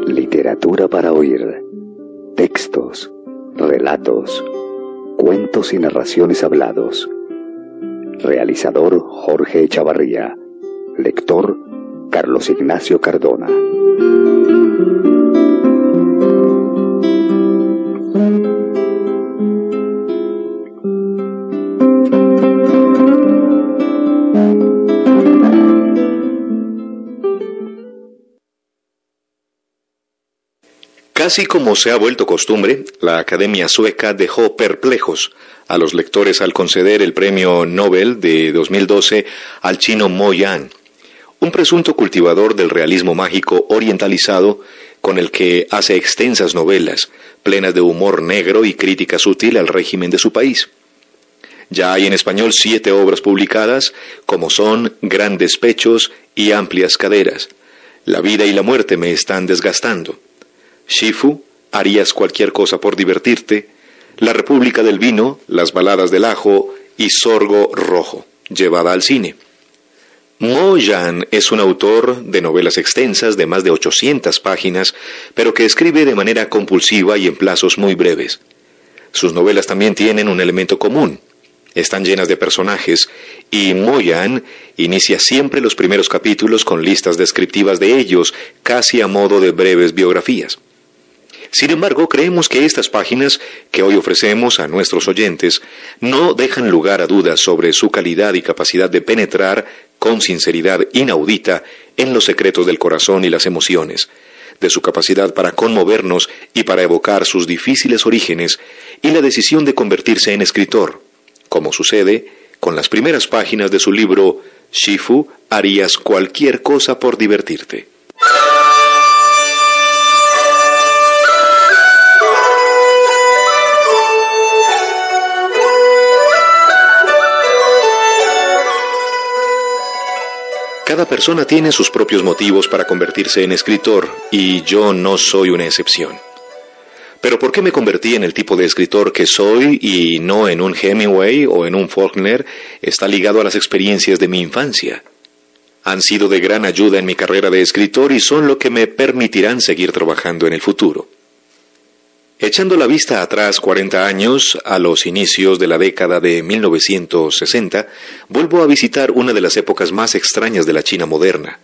Literatura para oír. Textos, relatos, cuentos y narraciones hablados. Realizador Jorge Echavarría. Lector Carlos Ignacio Cardona. Casi como se ha vuelto costumbre, la Academia Sueca dejó perplejos a los lectores al conceder el premio Nobel de 2012 al chino Mo Yan, un presunto cultivador del realismo mágico orientalizado con el que hace extensas novelas, plenas de humor negro y crítica sutil al régimen de su país. Ya hay en español 7 obras publicadas, como son Grandes Pechos y Amplias Caderas, La vida y la muerte me están desgastando, Shifu, harías cualquier cosa por divertirte, La República del Vino, Las Baladas del Ajo y Sorgo Rojo, llevada al cine. Mo Yan es un autor de novelas extensas de más de 800 páginas, pero que escribe de manera compulsiva y en plazos muy breves. Sus novelas también tienen un elemento común. Están llenas de personajes, y Mo Yan inicia siempre los primeros capítulos con listas descriptivas de ellos, casi a modo de breves biografías. Sin embargo, creemos que estas páginas que hoy ofrecemos a nuestros oyentes no dejan lugar a dudas sobre su calidad y capacidad de penetrar con sinceridad inaudita en los secretos del corazón y las emociones, de su capacidad para conmovernos y para evocar sus difíciles orígenes y la decisión de convertirse en escritor, como sucede con las primeras páginas de su libro Shifu, harías cualquier cosa por divertirte. Cada persona tiene sus propios motivos para convertirse en escritor, y yo no soy una excepción. Pero ¿por qué me convertí en el tipo de escritor que soy y no en un Hemingway o en un Faulkner? Está ligado a las experiencias de mi infancia. Han sido de gran ayuda en mi carrera de escritor y son lo que me permitirán seguir trabajando en el futuro. Echando la vista atrás 40 años, a los inicios de la década de 1960, vuelvo a visitar una de las épocas más extrañas de la China moderna.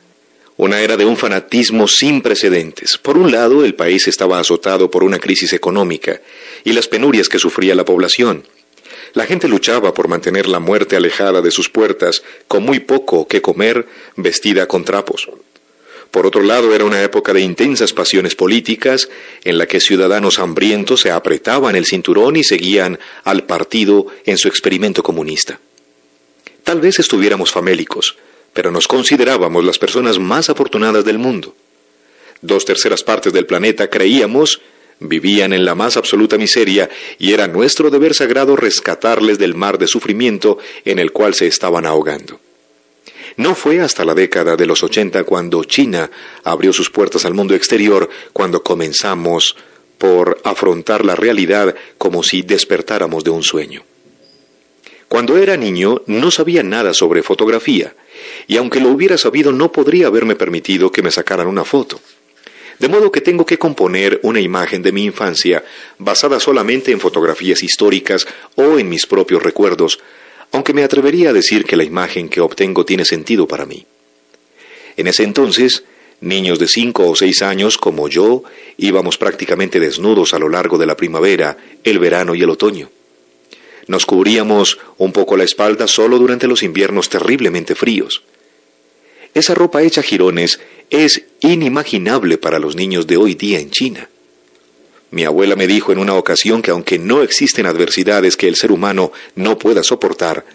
Una era de un fanatismo sin precedentes. Por un lado, el país estaba azotado por una crisis económica y las penurias que sufría la población. La gente luchaba por mantener la muerte alejada de sus puertas, con muy poco que comer, vestida con trapos. Por otro lado, era una época de intensas pasiones políticas, en la que ciudadanos hambrientos se apretaban el cinturón y seguían al partido en su experimento comunista. Tal vez estuviéramos famélicos, pero nos considerábamos las personas más afortunadas del mundo. 2/3 partes del planeta, creíamos, vivían en la más absoluta miseria, y era nuestro deber sagrado rescatarles del mar de sufrimiento en el cual se estaban ahogando. No fue hasta la década de los 80 cuando China abrió sus puertas al mundo exterior, cuando comenzamos por afrontar la realidad como si despertáramos de un sueño. Cuando era niño no sabía nada sobre fotografía, y aunque lo hubiera sabido no podría haberme permitido que me sacaran una foto. De modo que tengo que componer una imagen de mi infancia basada solamente en fotografías históricas o en mis propios recuerdos, aunque me atrevería a decir que la imagen que obtengo tiene sentido para mí. En ese entonces, niños de 5 o 6 años como yo íbamos prácticamente desnudos a lo largo de la primavera, el verano y el otoño. Nos cubríamos un poco la espalda solo durante los inviernos terriblemente fríos. Esa ropa hecha jirones es inimaginable para los niños de hoy día en China. Mi abuela me dijo en una ocasión que aunque no existen adversidades que el ser humano no pueda soportar,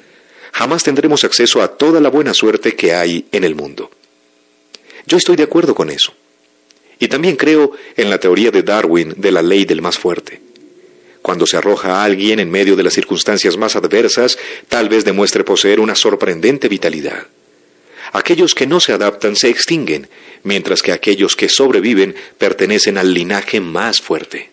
jamás tendremos acceso a toda la buena suerte que hay en el mundo. Yo estoy de acuerdo con eso. Y también creo en la teoría de Darwin de la ley del más fuerte. Cuando se arroja a alguien en medio de las circunstancias más adversas, tal vez demuestre poseer una sorprendente vitalidad. Aquellos que no se adaptan se extinguen, mientras que aquellos que sobreviven pertenecen al linaje más fuerte.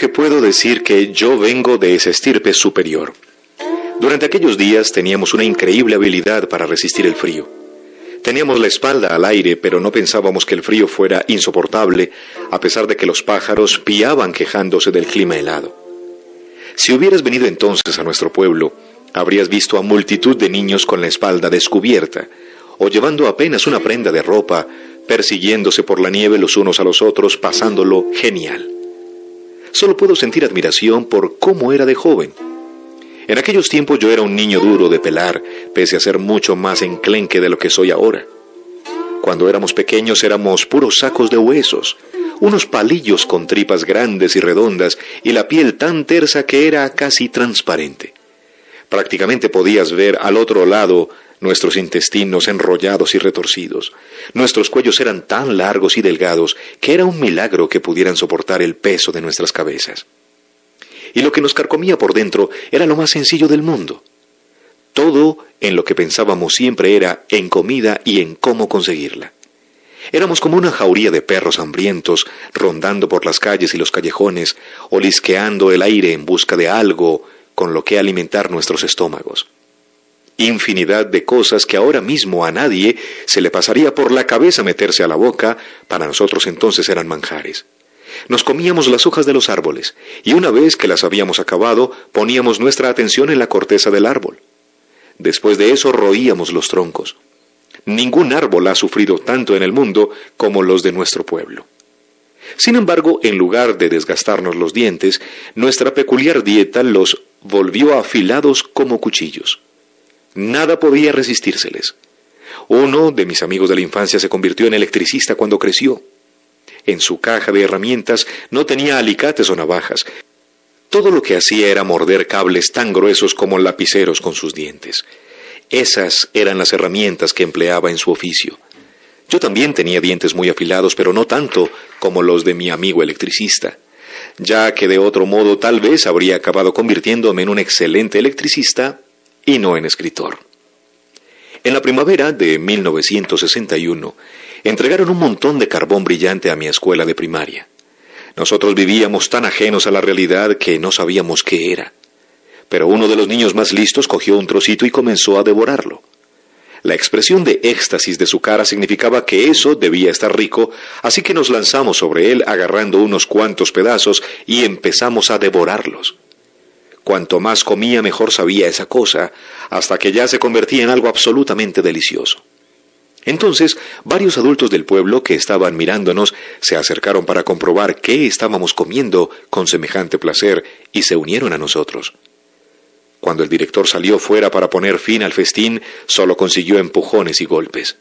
que puedo decir que yo vengo de esa estirpe superior. Durante aquellos días teníamos una increíble habilidad para resistir el frío. Teníamos la espalda al aire, pero no pensábamos que el frío fuera insoportable, a pesar de que los pájaros piaban quejándose del clima helado. Si hubieras venido entonces a nuestro pueblo, habrías visto a multitud de niños con la espalda descubierta, o llevando apenas una prenda de ropa, persiguiéndose por la nieve los unos a los otros, pasándolo genial. Solo puedo sentir admiración por cómo era de joven. En aquellos tiempos yo era un niño duro de pelar, pese a ser mucho más enclenque de lo que soy ahora. Cuando éramos pequeños éramos puros sacos de huesos, unos palillos con tripas grandes y redondas y la piel tan tersa que era casi transparente. Prácticamente podías ver al otro lado nuestros intestinos enrollados y retorcidos. Nuestros cuellos eran tan largos y delgados que era un milagro que pudieran soportar el peso de nuestras cabezas. Y lo que nos carcomía por dentro era lo más sencillo del mundo. Todo en lo que pensábamos siempre era en comida y en cómo conseguirla. Éramos como una jauría de perros hambrientos, rondando por las calles y los callejones, olisqueando el aire en busca de algo con lo que alimentar nuestros estómagos. Infinidad de cosas que ahora mismo a nadie se le pasaría por la cabeza meterse a la boca, para nosotros entonces eran manjares. Nos comíamos las hojas de los árboles, y una vez que las habíamos acabado, poníamos nuestra atención en la corteza del árbol. Después de eso roíamos los troncos. Ningún árbol ha sufrido tanto en el mundo como los de nuestro pueblo. Sin embargo, en lugar de desgastarnos los dientes, nuestra peculiar dieta los volvió afilados como cuchillos. Nada podía resistírseles. Uno de mis amigos de la infancia se convirtió en electricista cuando creció. En su caja de herramientas no tenía alicates o navajas. Todo lo que hacía era morder cables tan gruesos como lapiceros con sus dientes. Esas eran las herramientas que empleaba en su oficio. Yo también tenía dientes muy afilados, pero no tanto como los de mi amigo electricista, ya que de otro modo tal vez habría acabado convirtiéndome en un excelente electricista y no en escritor. En la primavera de 1961, entregaron un montón de carbón brillante a mi escuela de primaria. Nosotros vivíamos tan ajenos a la realidad que no sabíamos qué era. Pero uno de los niños más listos cogió un trocito y comenzó a devorarlo. La expresión de éxtasis de su cara significaba que eso debía estar rico, así que nos lanzamos sobre él agarrando unos cuantos pedazos y empezamos a devorarlos. Cuanto más comía, mejor sabía esa cosa, hasta que ya se convertía en algo absolutamente delicioso. Entonces, varios adultos del pueblo que estaban mirándonos se acercaron para comprobar qué estábamos comiendo con semejante placer y se unieron a nosotros. Cuando el director salió fuera para poner fin al festín, solo consiguió empujones y golpes.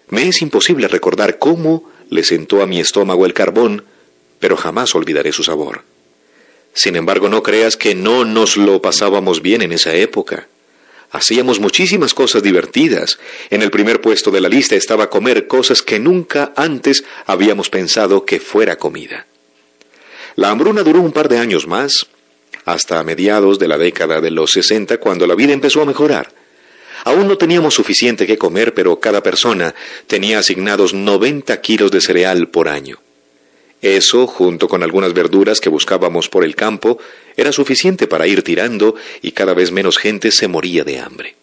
Me es imposible recordar cómo le sentó a mi estómago el carbón, pero jamás olvidaré su sabor. Sin embargo, no creas que no nos lo pasábamos bien en esa época. Hacíamos muchísimas cosas divertidas. En el primer puesto de la lista estaba comer cosas que nunca antes habíamos pensado que fuera comida. La hambruna duró un par de años más, hasta mediados de la década de los 60, cuando la vida empezó a mejorar. Aún no teníamos suficiente que comer, pero cada persona tenía asignados 90 kilos de cereal por año. Eso, junto con algunas verduras que buscábamos por el campo, era suficiente para ir tirando y cada vez menos gente se moría de hambre.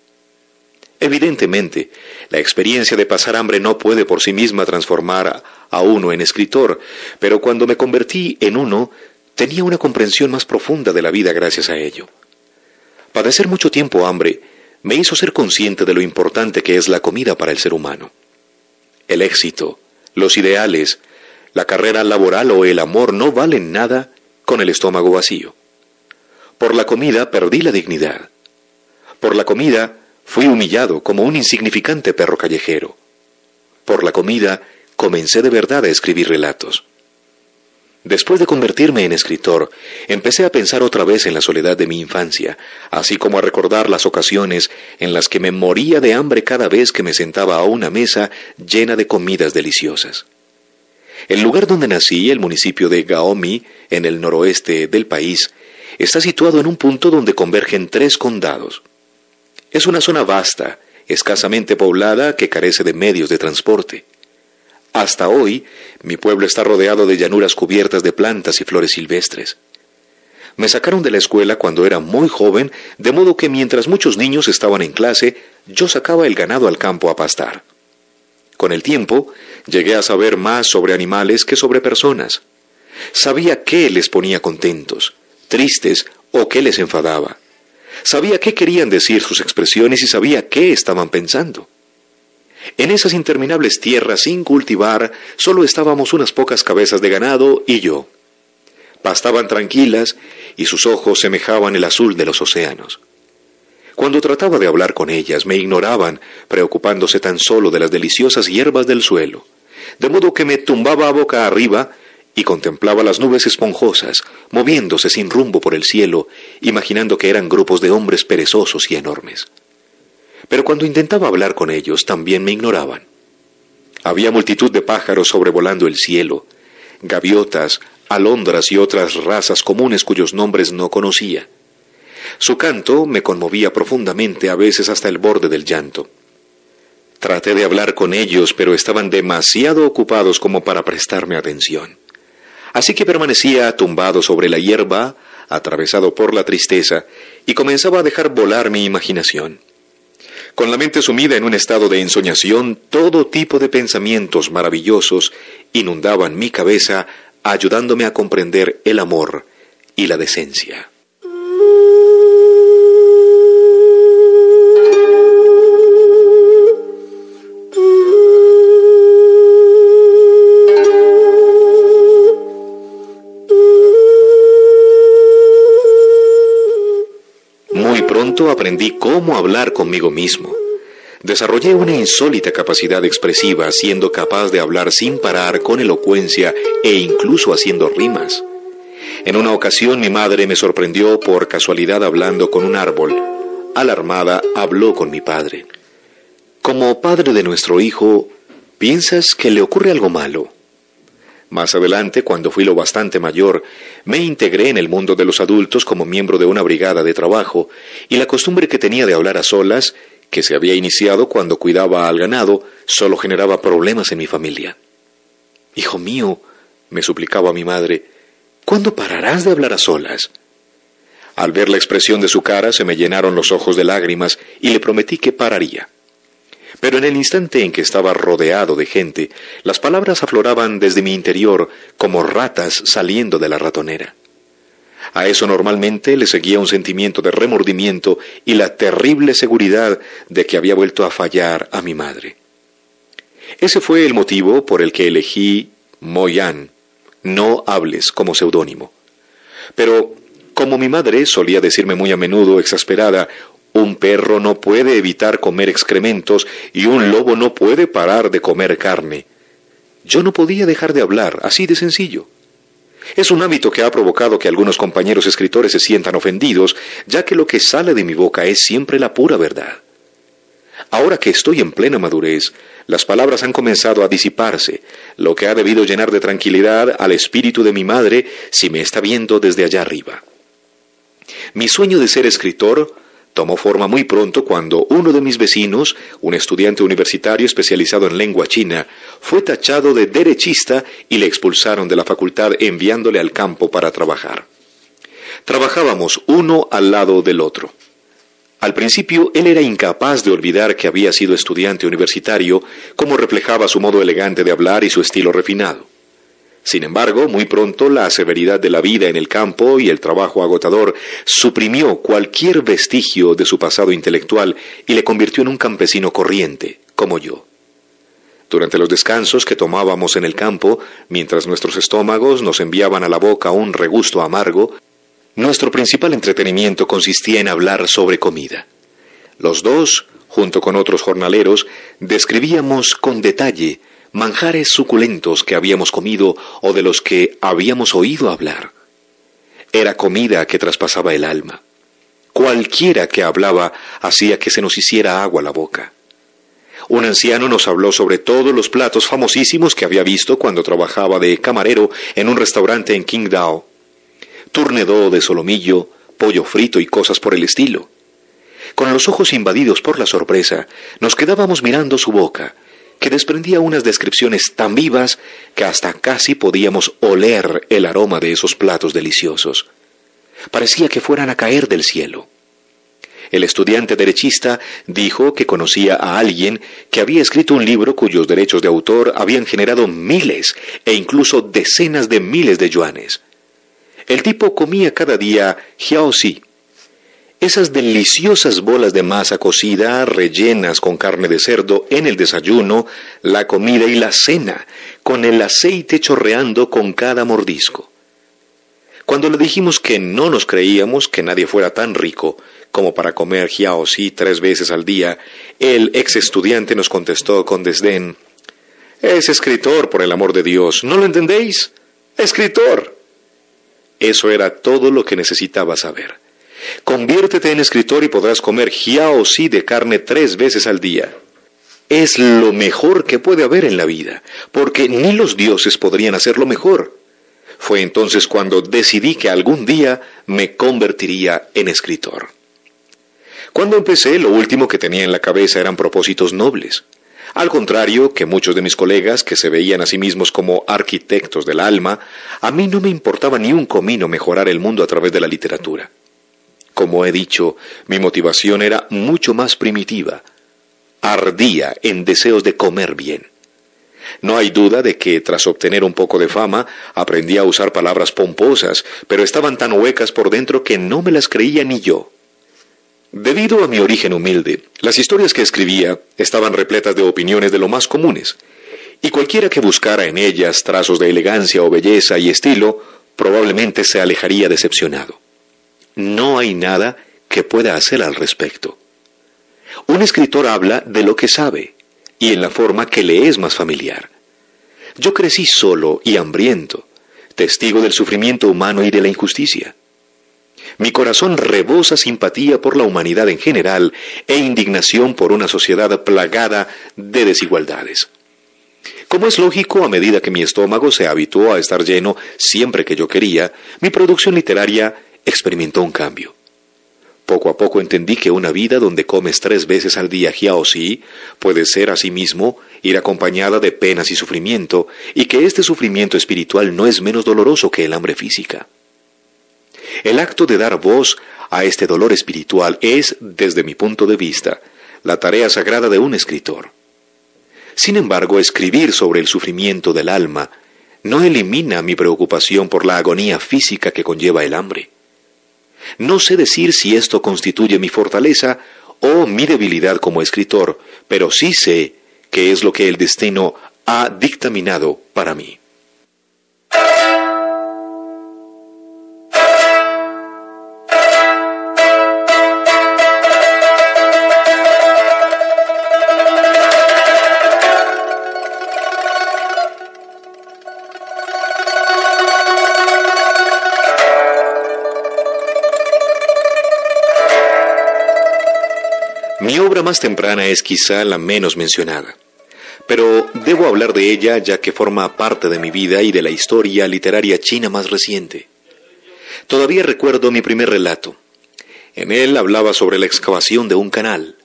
Evidentemente, la experiencia de pasar hambre no puede por sí misma transformar a uno en escritor, pero cuando me convertí en uno, tenía una comprensión más profunda de la vida gracias a ello. Padecer mucho tiempo hambre me hizo ser consciente de lo importante que es la comida para el ser humano. El éxito, los ideales, la carrera laboral o el amor no valen nada con el estómago vacío. Por la comida perdí la dignidad. Por la comida fui humillado como un insignificante perro callejero. Por la comida comencé de verdad a escribir relatos. Después de convertirme en escritor, empecé a pensar otra vez en la soledad de mi infancia, así como a recordar las ocasiones en las que me moría de hambre cada vez que me sentaba a una mesa llena de comidas deliciosas. El lugar donde nací, el municipio de Gaomi, en el noroeste del país, está situado en un punto donde convergen 3 condados. Es una zona vasta, escasamente poblada, que carece de medios de transporte. Hasta hoy, mi pueblo está rodeado de llanuras cubiertas de plantas y flores silvestres. Me sacaron de la escuela cuando era muy joven, de modo que mientras muchos niños estaban en clase, yo sacaba el ganado al campo a pastar. Con el tiempo, llegué a saber más sobre animales que sobre personas. Sabía qué les ponía contentos, tristes o qué les enfadaba. Sabía qué querían decir sus expresiones y sabía qué estaban pensando. En esas interminables tierras sin cultivar, solo estábamos unas pocas cabezas de ganado y yo. Pastaban tranquilas y sus ojos semejaban el azul de los océanos. Cuando trataba de hablar con ellas, me ignoraban, preocupándose tan solo de las deliciosas hierbas del suelo, de modo que me tumbaba boca arriba y contemplaba las nubes esponjosas, moviéndose sin rumbo por el cielo, imaginando que eran grupos de hombres perezosos y enormes. Pero cuando intentaba hablar con ellos, también me ignoraban. Había multitud de pájaros sobrevolando el cielo, gaviotas, alondras y otras razas comunes cuyos nombres no conocía. Su canto me conmovía profundamente, a veces hasta el borde del llanto. Traté de hablar con ellos, pero estaban demasiado ocupados como para prestarme atención. Así que permanecía tumbado sobre la hierba, atravesado por la tristeza, y comenzaba a dejar volar mi imaginación. Con la mente sumida en un estado de ensoñación, todo tipo de pensamientos maravillosos inundaban mi cabeza, ayudándome a comprender el amor y la decencia. Muy pronto aprendí cómo hablar conmigo mismo. Desarrollé una insólita capacidad expresiva, siendo capaz de hablar sin parar, con elocuencia e incluso haciendo rimas. En una ocasión mi madre me sorprendió por casualidad hablando con un árbol. Alarmada, habló con mi padre. Como padre de nuestro hijo, ¿piensas que le ocurre algo malo? Más adelante, cuando fui lo bastante mayor, me integré en el mundo de los adultos como miembro de una brigada de trabajo, y la costumbre que tenía de hablar a solas, que se había iniciado cuando cuidaba al ganado, solo generaba problemas en mi familia. «Hijo mío», me suplicaba mi madre, «¿cuándo pararás de hablar a solas?» Al ver la expresión de su cara se me llenaron los ojos de lágrimas y le prometí que pararía. Pero en el instante en que estaba rodeado de gente, las palabras afloraban desde mi interior como ratas saliendo de la ratonera. A eso normalmente le seguía un sentimiento de remordimiento y la terrible seguridad de que había vuelto a fallar a mi madre. Ese fue el motivo por el que elegí Moyan, no hables, como seudónimo. Pero, como mi madre solía decirme muy a menudo, exasperada, un perro no puede evitar comer excrementos y un lobo no puede parar de comer carne. Yo no podía dejar de hablar, así de sencillo. Es un hábito que ha provocado que algunos compañeros escritores se sientan ofendidos, ya que lo que sale de mi boca es siempre la pura verdad. Ahora que estoy en plena madurez, las palabras han comenzado a disiparse, lo que ha debido llenar de tranquilidad al espíritu de mi madre si me está viendo desde allá arriba. Mi sueño de ser escritor tomó forma muy pronto cuando uno de mis vecinos, un estudiante universitario especializado en lengua china, fue tachado de derechista y le expulsaron de la facultad enviándole al campo para trabajar. Trabajábamos uno al lado del otro. Al principio él era incapaz de olvidar que había sido estudiante universitario, como reflejaba su modo elegante de hablar y su estilo refinado. Sin embargo, muy pronto la severidad de la vida en el campo y el trabajo agotador suprimió cualquier vestigio de su pasado intelectual y le convirtió en un campesino corriente, como yo. Durante los descansos que tomábamos en el campo, mientras nuestros estómagos nos enviaban a la boca un regusto amargo, nuestro principal entretenimiento consistía en hablar sobre comida. Los dos, junto con otros jornaleros, describíamos con detalle manjares suculentos que habíamos comido o de los que habíamos oído hablar. Era comida que traspasaba el alma. Cualquiera que hablaba hacía que se nos hiciera agua la boca. Un anciano nos habló sobre todos los platos famosísimos que había visto cuando trabajaba de camarero en un restaurante en Qingdao. Tournedos de solomillo, pollo frito y cosas por el estilo. Con los ojos invadidos por la sorpresa, nos quedábamos mirando su boca, que desprendía unas descripciones tan vivas que hasta casi podíamos oler el aroma de esos platos deliciosos. Parecía que fueran a caer del cielo. El estudiante derechista dijo que conocía a alguien que había escrito un libro cuyos derechos de autor habían generado miles e incluso decenas de miles de yuanes. El tipo comía cada día jiaozi, esas deliciosas bolas de masa cocida rellenas con carne de cerdo en el desayuno, la comida y la cena, con el aceite chorreando con cada mordisco. Cuando le dijimos que no nos creíamos que nadie fuera tan rico como para comer jiaozi 3 veces al día, el ex estudiante nos contestó con desdén: «Es escritor, por el amor de Dios, ¿no lo entendéis? ¡Escritor!». Eso era todo lo que necesitaba saber. Conviértete en escritor y podrás comer jiaozi de carne 3 veces al día. Es lo mejor que puede haber en la vida, porque ni los dioses podrían hacerlo mejor. Fue entonces cuando decidí que algún día me convertiría en escritor. Cuando empecé, lo último que tenía en la cabeza eran propósitos nobles. Al contrario que muchos de mis colegas que se veían a sí mismos como arquitectos del alma, a mí no me importaba ni un comino mejorar el mundo a través de la literatura. Como he dicho, mi motivación era mucho más primitiva. Ardía en deseos de comer bien. No hay duda de que, tras obtener un poco de fama, aprendí a usar palabras pomposas, pero estaban tan huecas por dentro que no me las creía ni yo. Debido a mi origen humilde, las historias que escribía estaban repletas de opiniones de lo más comunes, y cualquiera que buscara en ellas trazos de elegancia o belleza y estilo, probablemente se alejaría decepcionado. No hay nada que pueda hacer al respecto. Un escritor habla de lo que sabe, y en la forma que le es más familiar. Yo crecí solo y hambriento, testigo del sufrimiento humano y de la injusticia. Mi corazón rebosa simpatía por la humanidad en general e indignación por una sociedad plagada de desigualdades. Como es lógico, a medida que mi estómago se habituó a estar lleno siempre que yo quería, mi producción literaria experimentó un cambio. Poco a poco entendí que una vida donde comes 3 veces al día jiaozi puede ser asimismo ir acompañada de penas y sufrimiento, y que este sufrimiento espiritual no es menos doloroso que el hambre física. El acto de dar voz a este dolor espiritual es, desde mi punto de vista, la tarea sagrada de un escritor. Sin embargo, escribir sobre el sufrimiento del alma no elimina mi preocupación por la agonía física que conlleva el hambre. No sé decir si esto constituye mi fortaleza o mi debilidad como escritor, pero sí sé que es lo que el destino ha dictaminado para mí. Mi obra más temprana es quizá la menos mencionada, pero debo hablar de ella ya que forma parte de mi vida y de la historia literaria china más reciente. Todavía recuerdo mi primer relato. En él hablaba sobre la excavación de un canal.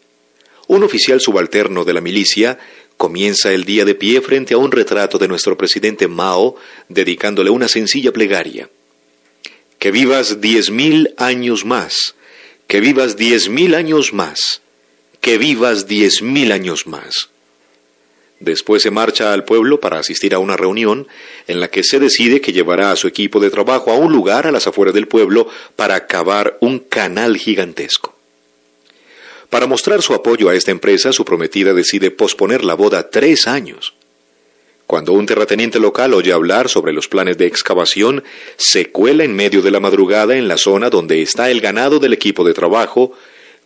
Un oficial subalterno de la milicia comienza el día de pie frente a un retrato de nuestro presidente Mao, dedicándole una sencilla plegaria. Que vivas 10.000 años más, que vivas 10.000 años más. Que vivas 10.000 años más. Después se marcha al pueblo para asistir a una reunión en la que se decide que llevará a su equipo de trabajo a un lugar a las afueras del pueblo para cavar un canal gigantesco. Para mostrar su apoyo a esta empresa, su prometida decide posponer la boda 3 años. Cuando un terrateniente local oye hablar sobre los planes de excavación, se cuela en medio de la madrugada en la zona donde está el ganado del equipo de trabajo,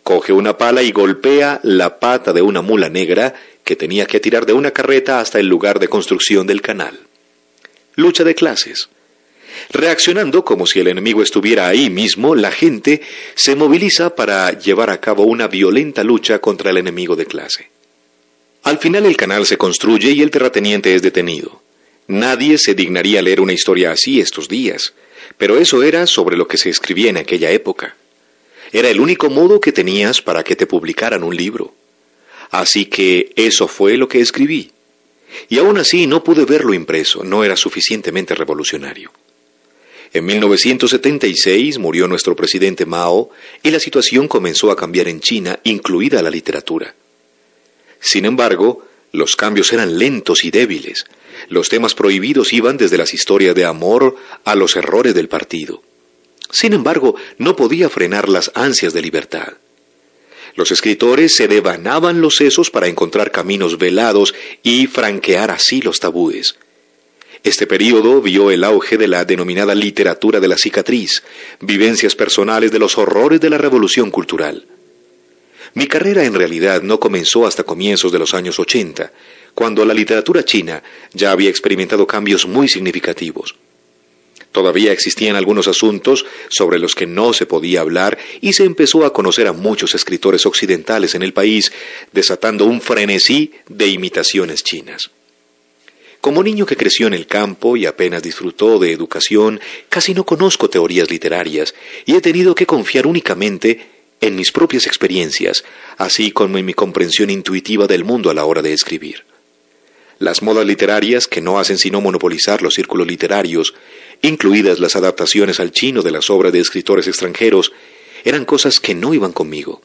coge una pala y golpea la pata de una mula negra que tenía que tirar de una carreta hasta el lugar de construcción del canal. Lucha de clases. Reaccionando como si el enemigo estuviera ahí mismo, la gente se moviliza para llevar a cabo una violenta lucha contra el enemigo de clase. Al final el canal se construye y el terrateniente es detenido. Nadie se dignaría leer una historia así estos días, pero eso era sobre lo que se escribía en aquella época. Era el único modo que tenías para que te publicaran un libro. Así que eso fue lo que escribí. Y aún así no pude verlo impreso, no era suficientemente revolucionario. En 1976 murió nuestro presidente Mao y la situación comenzó a cambiar en China, incluida la literatura. Sin embargo, los cambios eran lentos y débiles. Los temas prohibidos iban desde las historias de amor a los errores del partido. Sin embargo, no podía frenar las ansias de libertad. Los escritores se devanaban los sesos para encontrar caminos velados y franquear así los tabúes. Este período vio el auge de la denominada literatura de la cicatriz, vivencias personales de los horrores de la revolución cultural. Mi carrera en realidad no comenzó hasta comienzos de los años 80, cuando la literatura china ya había experimentado cambios muy significativos. Todavía existían algunos asuntos sobre los que no se podía hablar y se empezó a conocer a muchos escritores occidentales en el país, desatando un frenesí de imitaciones chinas. Como niño que creció en el campo y apenas disfrutó de educación, casi no conozco teorías literarias y he tenido que confiar únicamente en mis propias experiencias, así como en mi comprensión intuitiva del mundo a la hora de escribir. Las modas literarias, que no hacen sino monopolizar los círculos literarios, incluidas las adaptaciones al chino de las obras de escritores extranjeros, eran cosas que no iban conmigo.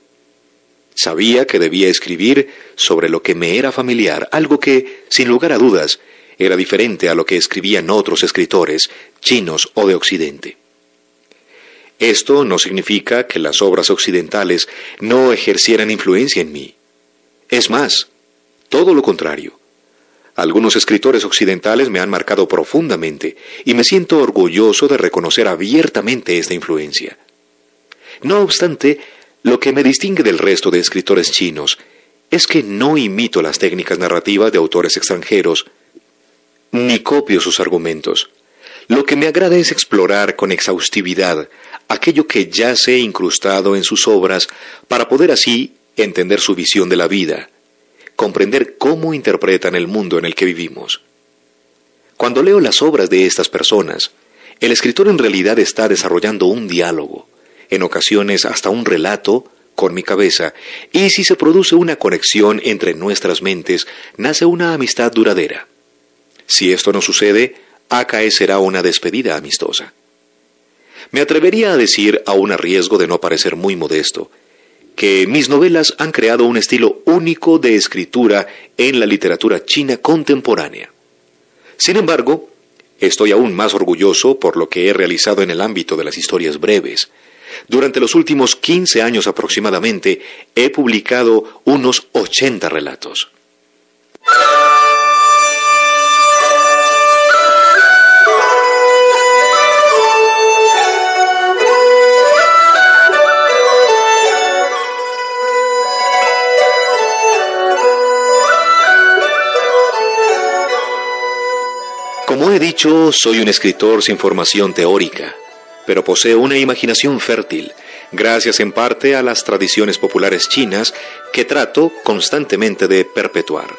Sabía que debía escribir sobre lo que me era familiar, algo que, sin lugar a dudas, era diferente a lo que escribían otros escritores, chinos o de Occidente. Esto no significa que las obras occidentales no ejercieran influencia en mí. Es más, todo lo contrario. Algunos escritores occidentales me han marcado profundamente y me siento orgulloso de reconocer abiertamente esta influencia. No obstante, lo que me distingue del resto de escritores chinos es que no imito las técnicas narrativas de autores extranjeros, ni copio sus argumentos. Lo que me agrada es explorar con exhaustividad aquello que yace incrustado en sus obras para poder así entender su visión de la vida, comprender cómo interpretan el mundo en el que vivimos. Cuando leo las obras de estas personas, el escritor en realidad está desarrollando un diálogo, en ocasiones hasta un relato, con mi cabeza, y si se produce una conexión entre nuestras mentes, nace una amistad duradera. Si esto no sucede, acaecerá una despedida amistosa. Me atrevería a decir, aun a riesgo de no parecer muy modesto, que mis novelas han creado un estilo único de escritura en la literatura china contemporánea. Sin embargo, estoy aún más orgulloso por lo que he realizado en el ámbito de las historias breves. Durante los últimos 15 años aproximadamente, he publicado unos 80 relatos. Como he dicho, soy un escritor sin formación teórica, pero poseo una imaginación fértil, gracias en parte a las tradiciones populares chinas que trato constantemente de perpetuar.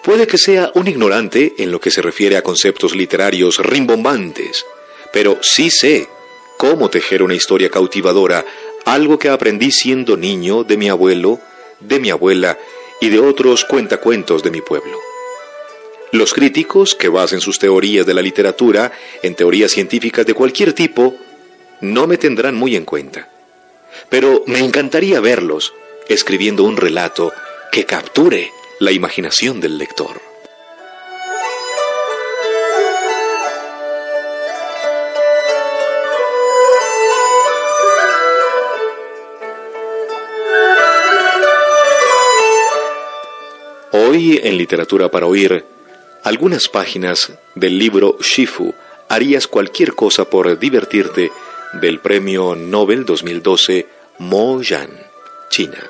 Puede que sea un ignorante en lo que se refiere a conceptos literarios rimbombantes, pero sí sé cómo tejer una historia cautivadora, algo que aprendí siendo niño de mi abuelo, de mi abuela y de otros cuentacuentos de mi pueblo. Los críticos que basen sus teorías de la literatura en teorías científicas de cualquier tipo no me tendrán muy en cuenta. Pero me encantaría verlos escribiendo un relato que capture la imaginación del lector. Hoy en Literatura para Oír, algunas páginas del libro Shifu, Harías cualquier cosa por divertirte, del Premio Nobel 2012 Mo Yan, China.